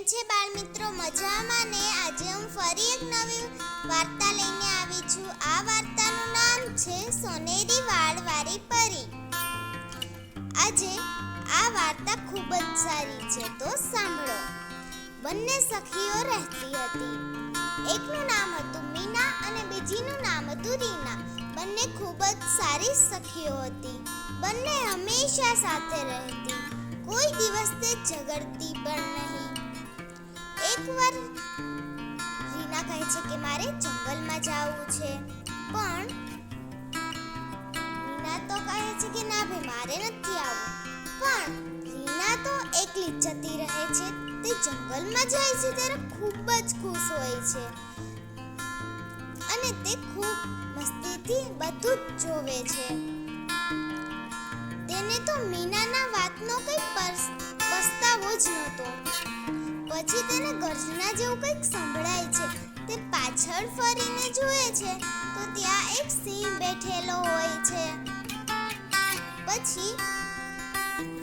છે બાળ મિત્રો? મજામાં ને? આજે હું ફરી એક નવી વાર્તા લઈને આવી છું. આ વાર્તાનું નામ છે સોનેરી વાળવાળી પરી. આજે આ વાર્તા ખૂબ જ સારી છે, તો સાંભળો. બંને સખીઓ રહેતી હતી. એકનું નામ હતું મીના અને બીજીનું નામ હતું રીના. બંને ખૂબ જ સારી સખીઓ હતી. બંને હંમેશા સાથે રહેતી, કોઈ દિવસ તે ઝઘડતી પણ નહીં. એકવાર રીના કહે છે કે મારે જંગલમાં જવું છે, પણ રીના તો કહે છે કે ના ભાઈ મારે નથી આવવું. પણ રીના તો એકલી જતી રહે છે. તે જંગલમાં જાય છે ત્યારે ખૂબ જ ખુશ હોય છે અને તે ખૂબ મસ્તીથી બધું જ જોવે છે. તેને તો મીનાના વાતનો કંઈ પસ્તાવો જ નહોતો. પછી તેને ગર્જના જેવું કંઈક સંભળાય છે. તે પાછળ ફરીને જુએ છે તો ત્યાં એક સિંહ બેઠેલો હોય છે. પછી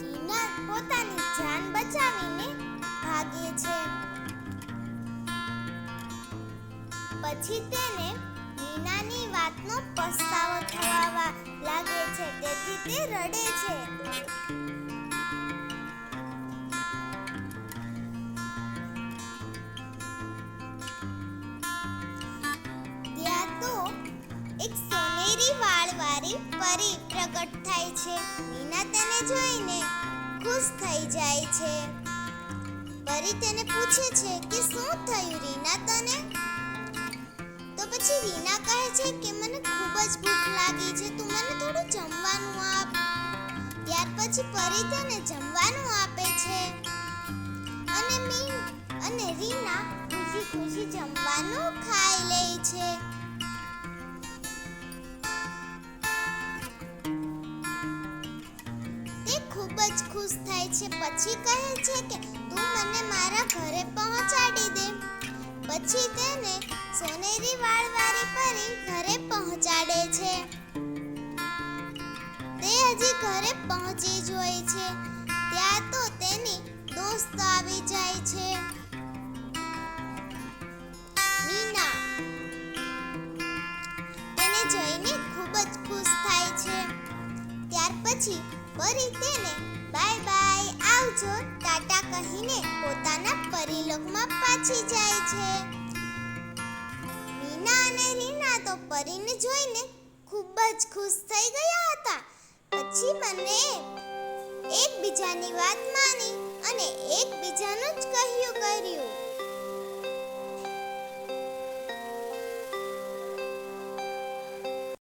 રીના પોતાની જાન બચાવીને ભાગે છે. પછી તેને મીનાની વાતનો પસ્તાવો થવા લાગે છે, તેથી તે રડે છે. ત્યાં તો એક સોનેરી વાળવાળી પરી પ્રગટ થાય છે. મીના તેને જોઈને ખુશ થઈ જાય છે. પરી તેને પૂછે છે કે શું થયું રીના તને? તો પછી રીના કહે છે કે મને ખૂબ જ ભૂખ લાગી છે, તું મને થોડું જમવાનું આપ. ત્યાર પછી પરી તેને જમવાનું આપે છે અને રીના ખુશી ખુશી જમવાનું ખાઈ લે છે. તે ખૂબ જ ખુશ થાય છે. પછી કહે છે કે તું મને મારા ઘરે પહોંચાડી દે. પછી તેને સોનેરી વાળવાળી પરી ઘરે પહોંચાડે છે. તે હજી ઘરે પહોંચી જ હોય છે ત્યાં તો તેની દોસ્ત આવી જાય છે, મીના. તેને જોઈને ખૂબ જ ખુશ થાય છે. ત્યાર પછી પરી તેને બાય બાય, આવજો, ટાટા કહીને પોતાના પરીલોકમાં પાછી જાય છે. મીના અને રીના તો પરીને જોઈને ખૂબ જ ખુશ થઈ ગયા હતા. પછી બંને એકબીજાની વાત માની અને એકબીજાનું જ